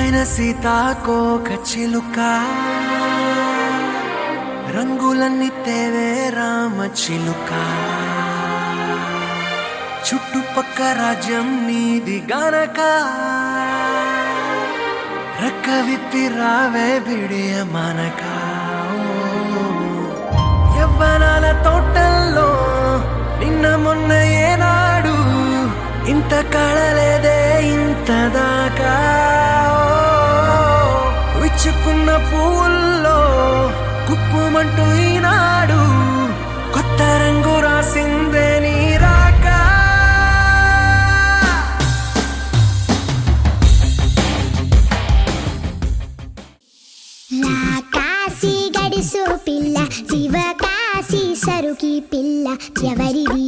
అందమైన సీతాకోక చిలుక రంగులన్నీ తేవే రామ చిలుక చుట్టుపక్క రాజ్యం నీది గనక రెక్క విప్పి రావే బిడియ మనక యవ్వనాల తోటల్లో నిన్న మొన్న ఏనాడు ఇంత కళలేదే ఇంత దాకా విచ్చుకున్న పువ్వుల్లో కుప్పుమంటూ ఈనాడు కొత్త రంగు రాసిందే నీ రాక కాశీ గడిసు పిల్ల శివకాశీ సరుకి పిల్ల ఎవరిది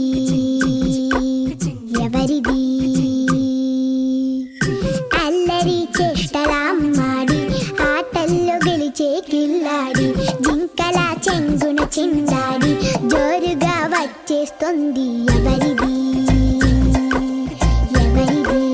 ఎవరిది అల్లరి చేష్టలామ్మాడి ఆటల్లో గెలిచే కిల్లాడి జింకల చెంగున చిందాడి జోరుగా వచ్చేస్తుంది ఎవరిది ఎవరిది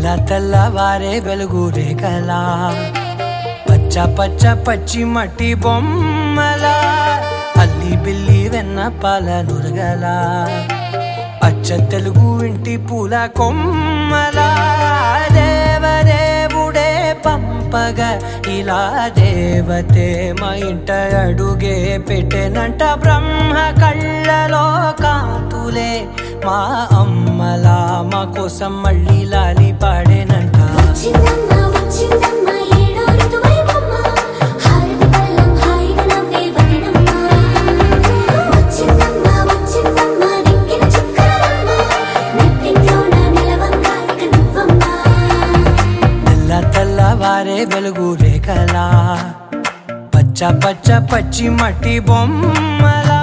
తెల్లవారే వెలుగు రేఖలా పచ్చ పచ్చ పచ్చి మట్టి బొమ్మలా అల్లి బిల్లి వెన్న పాల నురగలా అచ్చ తెలుగు ఇంటి పూల కొమ్మలా దేవదేవుడే పంపగా ఇలా దేవతే మా ఇంట అడుగే పెట్టెనంట బ్రహ్మ కళ్ళలో కాంతులే మా అమ్మలా మా కోసం మళ్ళీ లాలి పాడేనంట తెల్లవారే వెలుగు రేఖలా పచ్చ పచ్చ పచ్చి మట్టి బొమ్మలా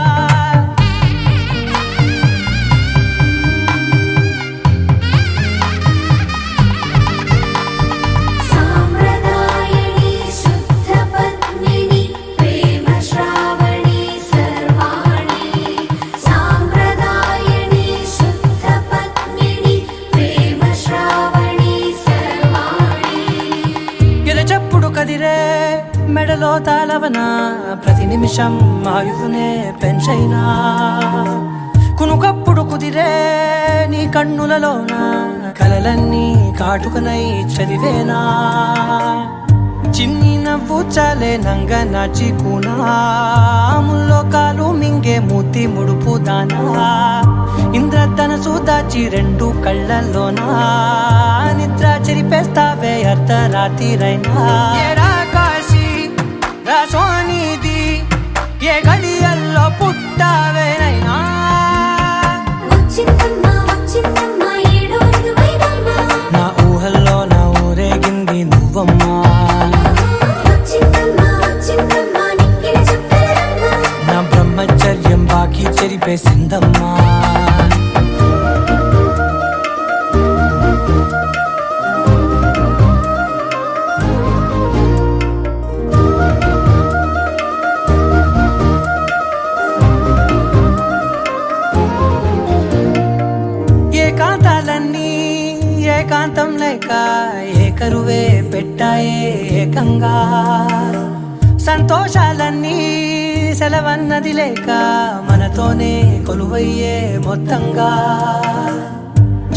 కదిరే మెడలో తాళవన ప్రతి నిమిషం ఆయుధునే పెంచైనా కునుకప్పుడు కుదిరే నీ కన్నులలోన కలలన్నీ కాటుకనై చదివేనా చిన్ని నవ్వు చాలే నంగ నాచి కూనాముల్లో కాలు మింగే మూతి ముడుపు దానా ఇంద్రధనసు దాచి రెండు కళ్ళల్లోనా నిద్ర చెరిపేస్తావే అర్ధరాత్రిరైనా కాశీ రాసోనిది ఏ గడియల్లో పుట్టావేనైనా నా ఊహల్లో నా ఊరేగింది నువ్వమ్మా నా బ్రహ్మచర్యం బాకీ చెరిపేసిందమ్మా ఏకాంతాలన్నీ ఏకాంతం లేక ఏకరువే పెట్టాయే ఏకంగా సంతోషాలన్నీ సెలవన్నది లేక మనతోనే కొలువయ్యే మొత్తంగా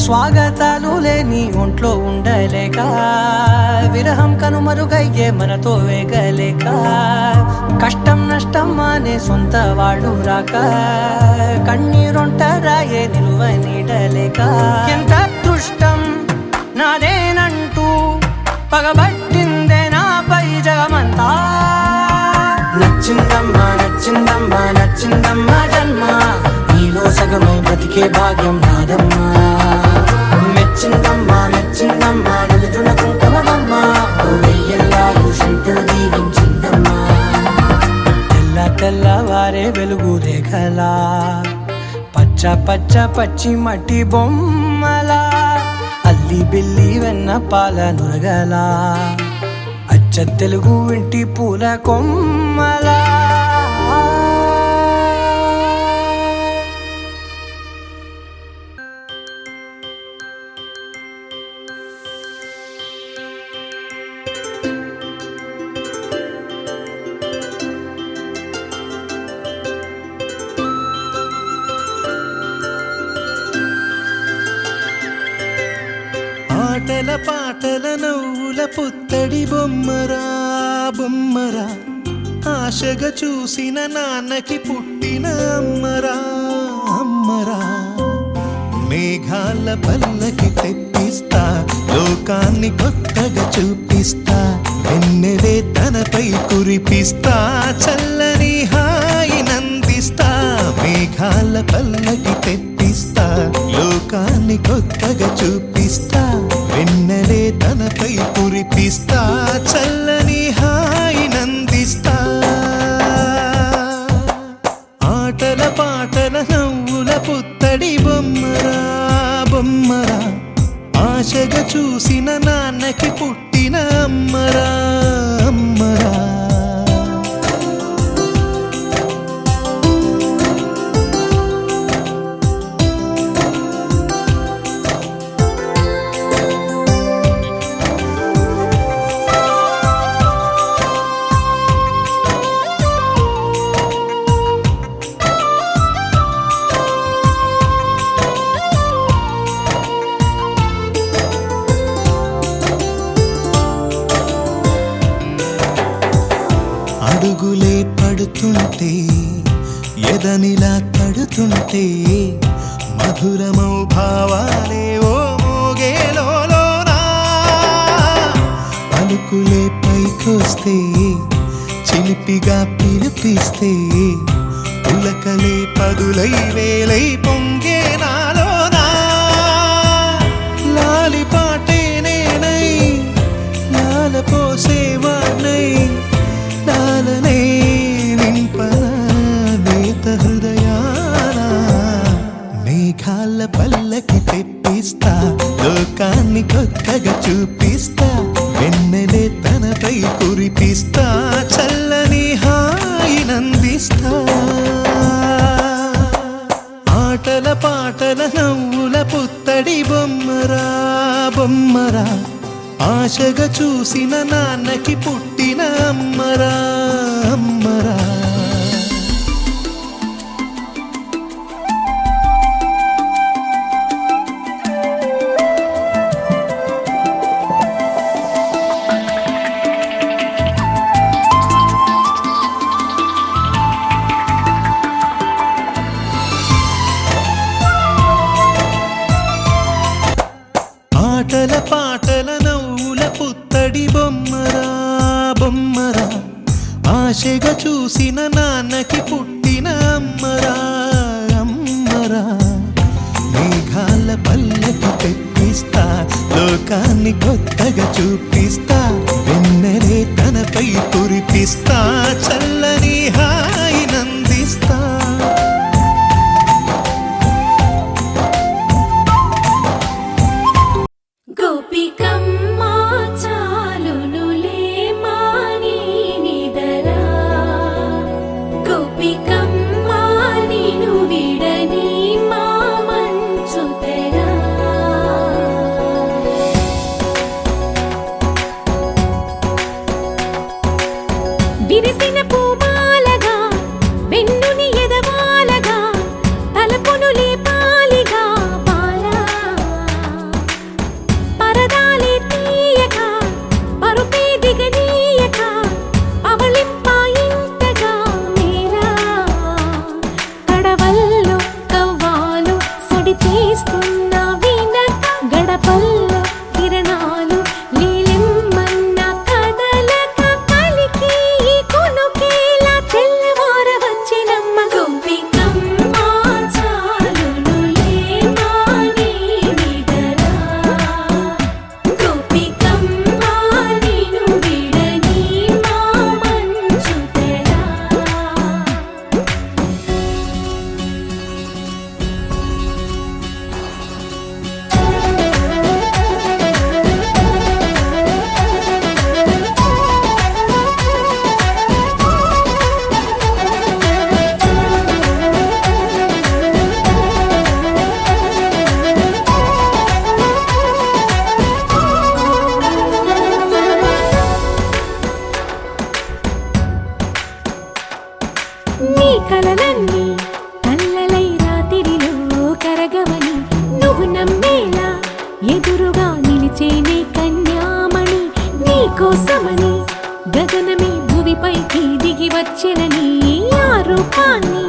స్వాగతాలు లేని ఒంట్లో ఉండలేక విరహం కనుమరుగయ్యే మనతో వేగలేక కష్టం నష్టం అనే సొంత వాళ్ళు రాక కన్నీరొంటరాయే నిలువ నీడలేక ఎంత అదృష్టం నాదేనంటూ పగబట్టిందే నాపై జగమంతా నచ్చిందమ్మా నచ్చిందమ్మా నచ్చిందమ్మా జన్మ నీలో సగమై బ్రతికే భాగ్యం నాదమ్మా మెచ్చిందమ్మా మెచ్చిందమ్మా నుదుటిన కుంకుమమ్మా వెయ్యల్లాగు శంకరు దీవించిందమ్మా తెల్లవారే వెలుగు రేఖలా పచ్చ పచ్చ పచ్చి మట్టి బొమ్మలా అల్లి బిల్లి వెన్న పాల నురగలా అచ్చ తెలుగు ఇంటి పూల కొమ్మలా ఆటల పాటల నవ్వుల పుత్తడి బొమ్మరా బొమ్మరా ఆశగా చూసిన నాన్నకి పుట్టిన అమ్మరా అమ్మరా మేఘాల పల్లకి తెప్పిస్తా లోకాన్ని కొత్తగా చూపిస్తా వెన్నెలే తనపై కురిపిస్తా చల్లని హాయి నందిస్తా మేఘాల పల్లకి తెప్పిస్తా లోకాన్ని కొత్తగా చూపిస్తా వెన్నెలే తనపై కురిపిస్తా చల్లని హాయి నందిస్తా ఆటల పాటల నవ్వుల పుత్తడి బొమ్మరా బొమ్మరా ఆశగా చూసిన నాన్నకి పుట్టిన అమ్మరా అమ్మరా వింటుంటే మధురమౌ భావాలే ఓ మోగేలోనా పలుకులే పైకొస్తే చిలిపిగా పిలిపిస్తే పులకలే పదులై వేలై పొంగే నాలోనా లాలి పాటే నేనై లాల పోసేవాణ్ణై లాలనే నింపనా నేత హృదయాన మేఘాల పల్లకి తెప్పిస్తా లోకాన్ని కొత్తగా చూపిస్తా వెన్నెలే తనపై కురిపిస్తా చల్లని హాయినందిస్తా ఆటల పాటల నవ్వుల పుత్తడి బొమ్మరా బొమ్మరా ఆశగా చూసిన నాన్నకి పుట్టిన అమ్మరా అమ్మరా ఆటల పాటల నవ్వుల పుత్తడి బొమ్మరా బొమ్మరా ఆశగా చూసిన నాన్నకి పుట్టిన అమ్మరా అమ్మరా మేఘాల పల్లకి తెప్పిస్తా లోకాన్ని కొత్తగా చూపిస్తా వెన్నెలే తనపై కురిపిస్తా చల్లని హాయినందిస్తా గోపికమ్మా చాలునులే మాని నిదరా గోపికమ్మా నిను విడని మా మంచుతెరా విరిసిన పూమాలగా వెన్నుని ఎదవాలగా తలపును లేపాలిగా బాలా పరదాలే తీయక పరుపే దిగనీయక అవళింపాయింతగా మేరా కడవల్లో కవ్వాలు సడి చేస్తున్న వినక గడపల్లో కిరణాలు నీలిమ్మన్న కదలక కలికి ఈ కొనుకేలా తెల్లవార వచ్చినమ్మ గోపికమ్మ చాలునులే మాని నిదరా గోపికమ్మా నిను విడని మా మంచుతెరా నీ కలలన్నీ కళ్ళలై రాత్రిలో కరగవని నువ్వు నమ్మేలా ఎదురుగా నిలిచేనే కన్యామణి నీ కోసమని గగనమే భువిపైకి దిగి వచ్చెనని ఆ రూపాన్ని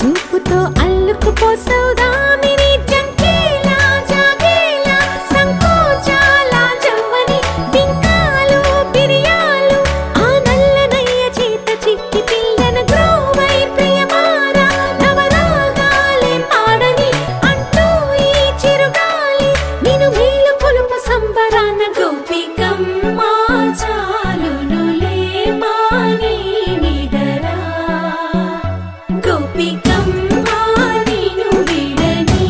చూపుతో అల్లుకుపోసౌదామిని జంకేలా జాగేలా సంకోచాల జవ్వని బింకాలు బిరియాలు ఆ నల్లనయ్య చేత చిక్కి పిల్లన గ్రోవై ప్రియమారా నవరాగాలే పాడని అంటూ ఈ చిరుగాలి నిన్ను మేలు కొలుపు సంబరాన గోపికమ్మా చాలునులే మాని నిదరా గోపికమ్మా నిను విడని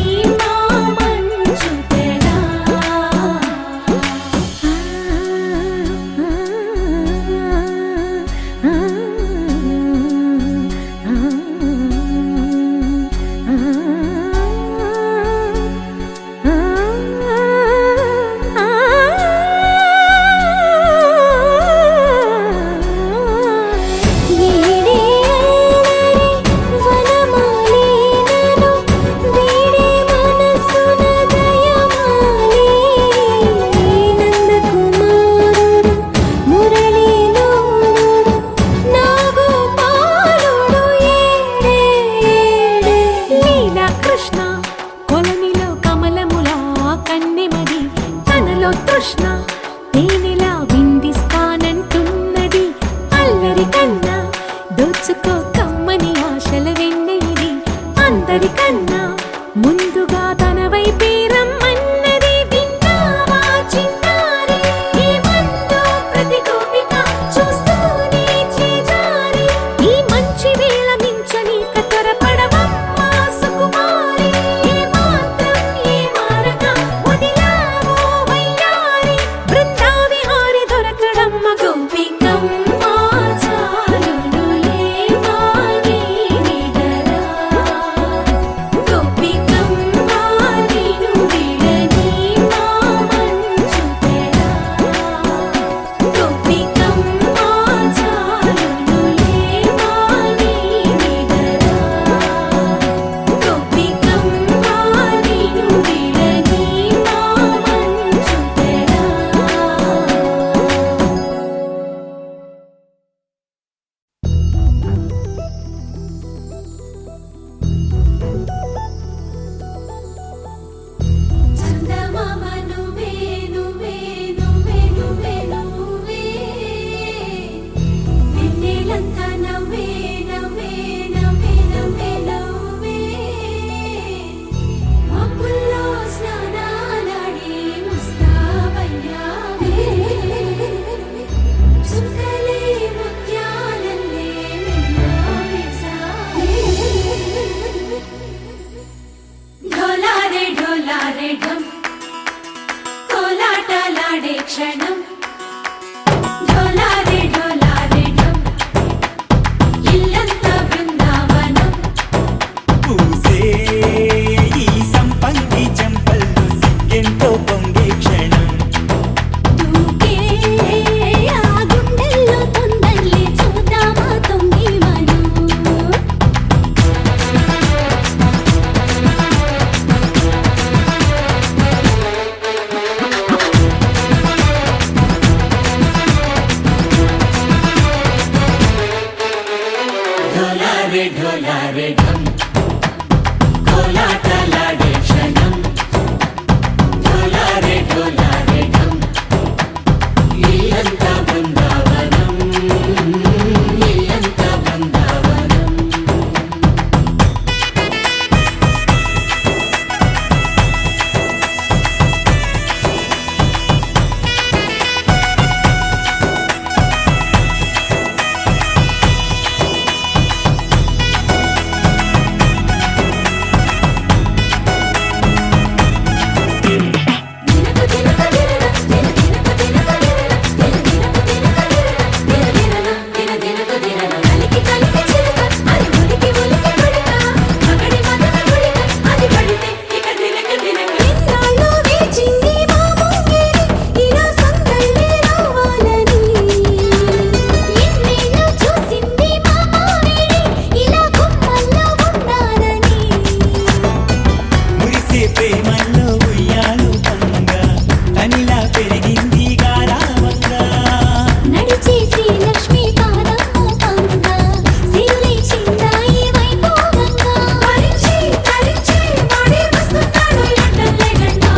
నాలో తృష్ణ తేనెలా విందిస్తానంటున్నది అల్లరి కన్నా దోచుకో కమ్మని ఆశల వెన్నెయిది అందరికన్నా ముందుగా తన వైపే రమ్మన్నది విన్నావా చిన్నారి ఏమందో ప్రతి గోపిక చూస్తూనే చేజారి ఈ మంచి వేళ మించని కతరపడవమ్మా సుకుమారి ఏ మాత్రం ఏ మారక వదిలావో వయ్యారి బృందావిహారి దొరకడమ్మ గోపికమ్మ చాలునులే మాని నిదరా గోపికమ్మ నిను విడని మా మంచు తెరా గోపికమ్మ చాలునులే మాని నిదరా గోపికమ్మ నిను విడని మా మంచు తెరా చందమామ నువ్వే నువ్వే నువ్వే నువ్వే నువ్వే వెన్నెలంతా నవ్వే నవ్వే నవ్వే నవ్వే నవ్వే మబ్బుల్లో స్నానాలాడి ముస్తాబయ్యావే చుక్కలే ముత్యాలల్లే మెల్లావేశావే ఢోలారే ఢోలారే ఢం కోలాటలాడే క్షణం ఢోలారే ఢోలారే ఢం ఇల్లంతా బృందావనం పూసే ఈ సంపంగి చెంపల్లో సిగ్గెంతో పొంగే క్షణం దూకే ఆ గుండెల్లో తొందరలే చూద్దామా తొంగి మనం ఢోలారే ఢోలారే ఢం కోలాటలాడే క్షణం ఢోలారే ఢోలారే ఢం ఇల్లంతా బృందావనం ఇల్లంతా బృందావనం మురిసే ప్రేమల్లో ఉయ్యాలు పంగా తనిలా పెరిగింది గారావంగా నడిచే శ్రీలక్ష్మి పాదము పంగా సిరులే చిందాయి వైభోగంగా పరిచి పరిచి వాడే వస్తున్నాడు ఎట్టలే Ganta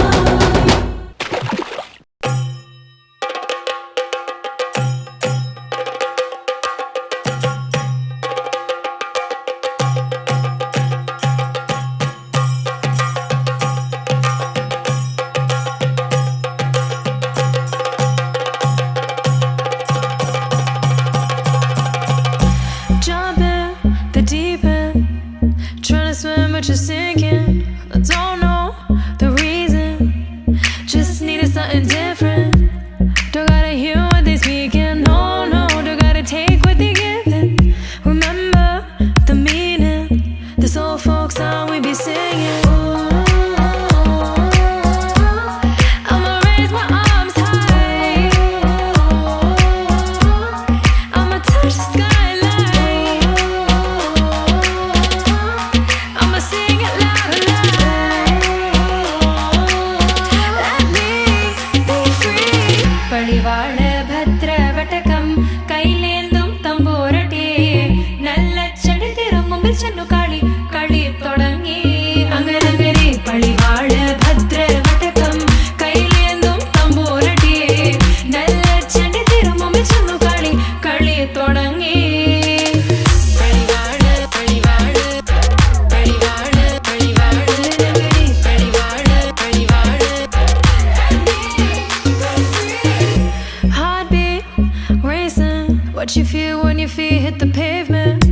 what you feel when your feet hit the pavement.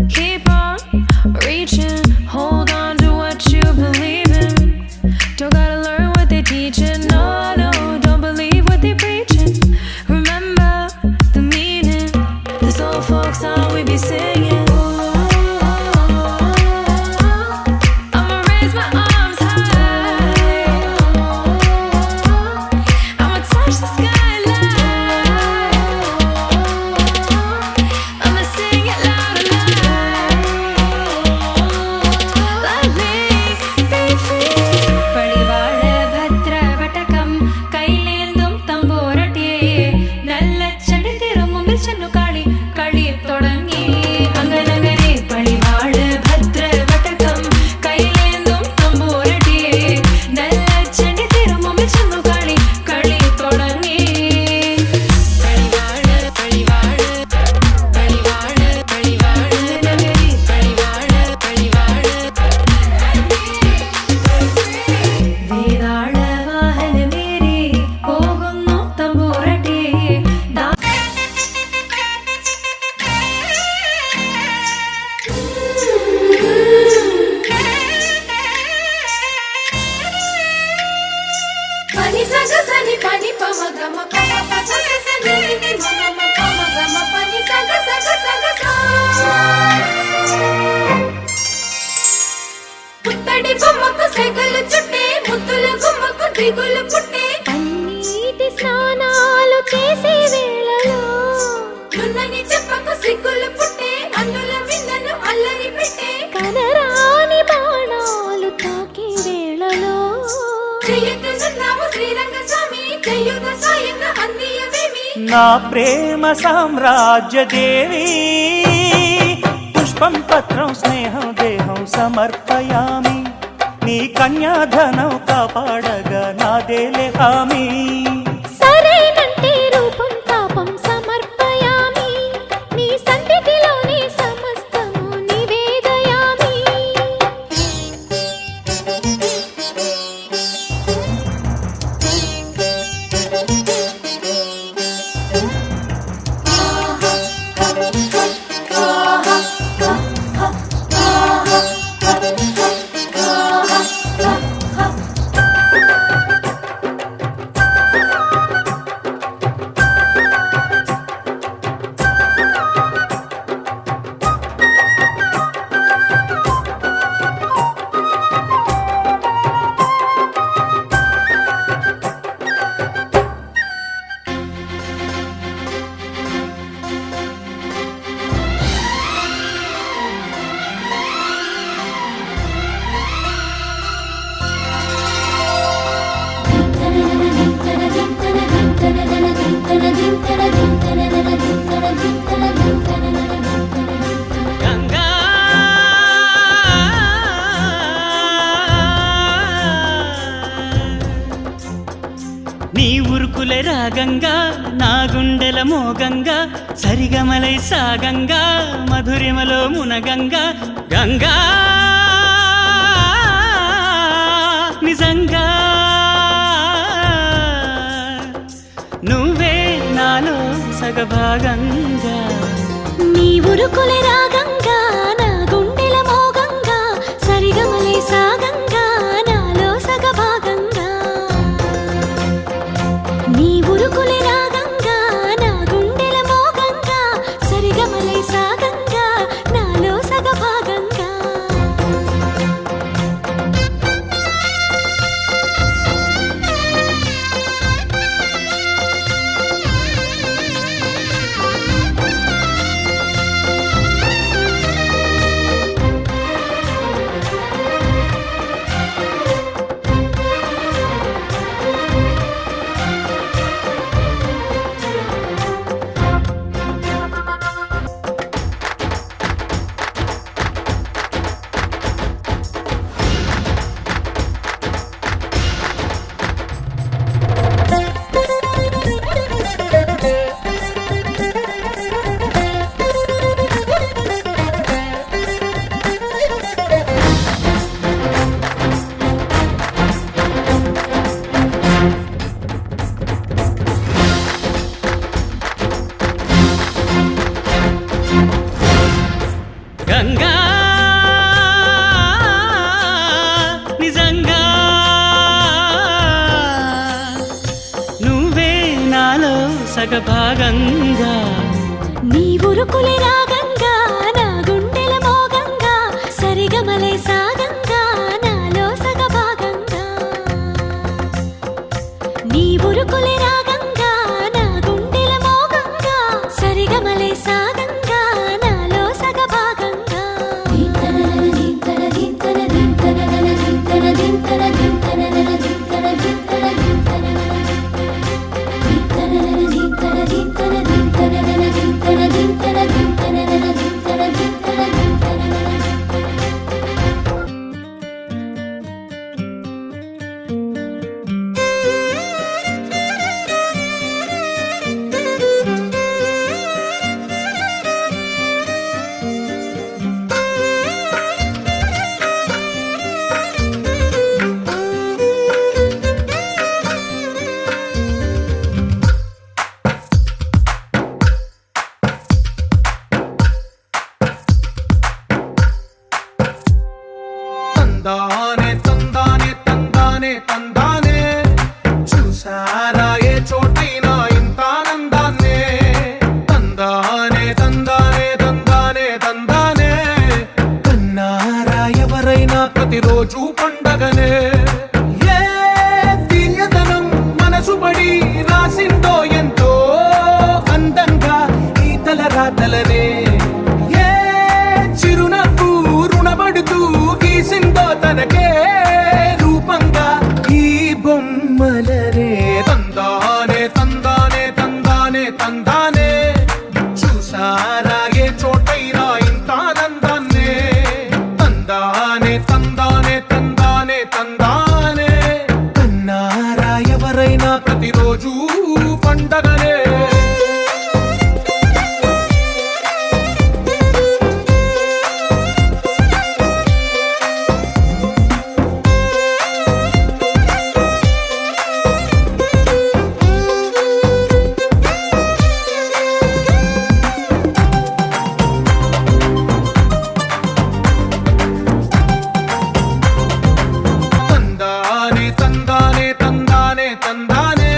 Keep on reaching, hold on to what you believe in. Don't gotta learn what they teaching, no, no, don't believe what they preaching. Remember the meaning, this old folk song we be singing. I'ma raise my arms high, I'ma touch the skyline, I'ma sing it loud and loud. Let me be free. പടിവാള ഭദ്രവടകം കൈലേന്തും തമ്പൂരട്ടിയെ നല്ല ചടി തിരുമുമ്പിൽ ചെന്നു കളി കളി തുടങ്ങി അങ്ങനങ്ങനെ പടിവാള ഭദ്രവടകം കൈലേന്തും തമ്പൂരട്ടിയെ നല്ല ചടി തിരുമുമ്പിൽ ചെന്നു കളി കളി തുടങ്ങി പടിവാള പടിവാള പടിവാള പടിവാള നഗരി പടിവാള പടിവാള വേതാള വാഹനമേറി പോകുന്നു തമ്പൂരട്ടി పని సగ సని పని పమ గమ పమ పస సస ని ని మమ పమ గమ పని సగ సగ సగ సా పుత్తడి బొమ్మకు సెగలు చుట్టే ముద్దుల గుమ్మకు దిగులు పుట్టే అన్నిటి స్నానాలు చేసే వేళలో నున్నని చెప్పకు సిగ్గులు పుట్టే అన్నుల మిన్నను అల్లరి పెట్టే కనరాని బాణాలు తాకే వేళలో చెయ్యతున్నావు శ్రీరంగస్వామి చెయ్యుత సాయంగా అందియవేమి నా ప్రేమ సామ్రాజ్య దేవి పుష్పం పత్రం స్నేహం దేహం సమర్పయామి నీ కన్యాధనం కాపాడగా నాదేలే హామీ సరేనంటే రూపం తాపం సమర్పయామి నీ సన్నిధిలోనే సమస్తము నివేదయామి గంగా నీ ఉరుకులే రాగంగా నా గుండెల మోగంగా సరిగమలై సాగంగా మధురిమలో మునగంగా గంగా నిజంగా నువ్వే నాలో సగభాగంగా నీ ఉరుకులే రాగంగా నా గుండెల మోగంగా సరిగమలే సాగంగా నాలో సగభాగంగా నీ ఉరుకులే రాగంగా నా గుండెల మోగంగా సరిగమలే సాగంగా నాలో సగభాగంగా సగభాగంగా నీ ఉరుకులే రాగంగా నా గుండెల మోగంగా సరిగమలే సాగంగా నాలో సగభాగంగా నీ ఉరుకులే రాగంగా నా గుండెల మోగంగా సరిగమలే సాగంగా నాలో సగభాగంగా తందానే తందానే తందానే తందానే చూసారా ఏ చోటైనా ఇంత ఆనందాన్నే తందానే తందానే తందానే తందానే కన్నారా ఎవరైనా ప్రతిరోజు పండగనే ఏ తీయదనం మనసు పడి రాసిందో ఎంతో అందంగా ఈ తల రాతలనే ఏ చిరునవ్వు రుణపడుతూ గీసిందో తనకే రూపంగా ఈ బొమ్మలనే తందానే తందానే తందానే తందానే చూసారా ఏ చోటైనా ఇంత ఆనందాన్నే తందానే తందానే తందానే తందానే కన్నారా ఎవరైనా ప్రతిరోజు పండగనే తందానే తందానే తందానే తందానే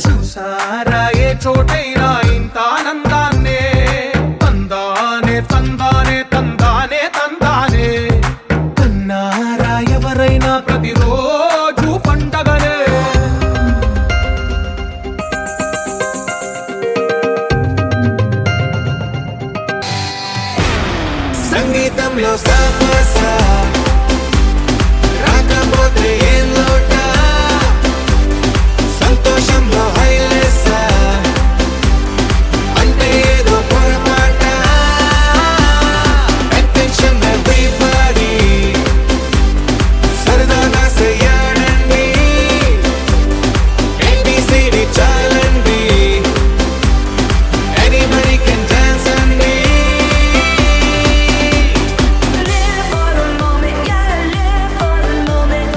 చూసారా ఏ చోటైనా ఇంత ఆనందాన్నే తందానే తందానే తందానే తందానే కన్నారా ఎవరైనా ప్రతిరోజు పండగనే సంగీతంలో సమస్య రాకపోతే ఏం లోట సంతోషంలో హైలెస్ అంటే ఏదో పొరపాట అటెన్షన్ ఎవ్రీబడి సరదాగా చేయండి ABCD చాలండి ఎనీబడి కెన్ డాన్స్ అండి Live for the moment, yeah, live for the moment.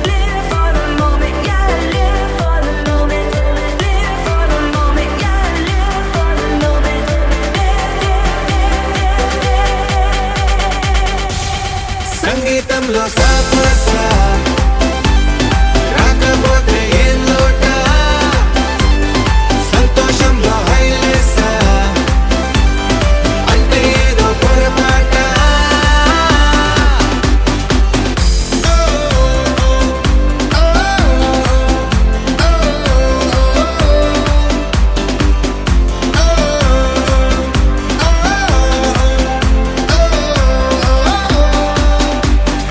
Live for the moment, yeah, live for the moment. Live for the moment, yeah, live for the moment. సంగీతంలో సమస్య రాకపోతే ఏం లోట సంతోషంలో హైలెస్ అంటే ఏదో పొరపాట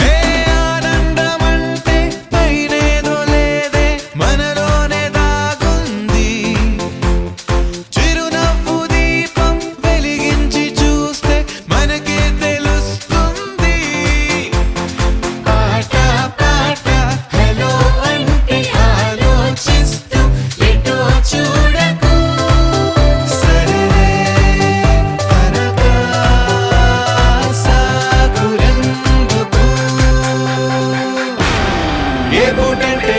ఏ ఆనందం అంటే పైనేదో లేదే మనలోనే దాగుంది చిరునవ్వు దీపం వెలిగించి చూస్తే మనకే తెలుస్తుంది పాట పాట హలో అంటే ఆలోచిస్తూ ఎటో చూడకు సరే తనగా సాగురెందుకు ఏ బూటంటే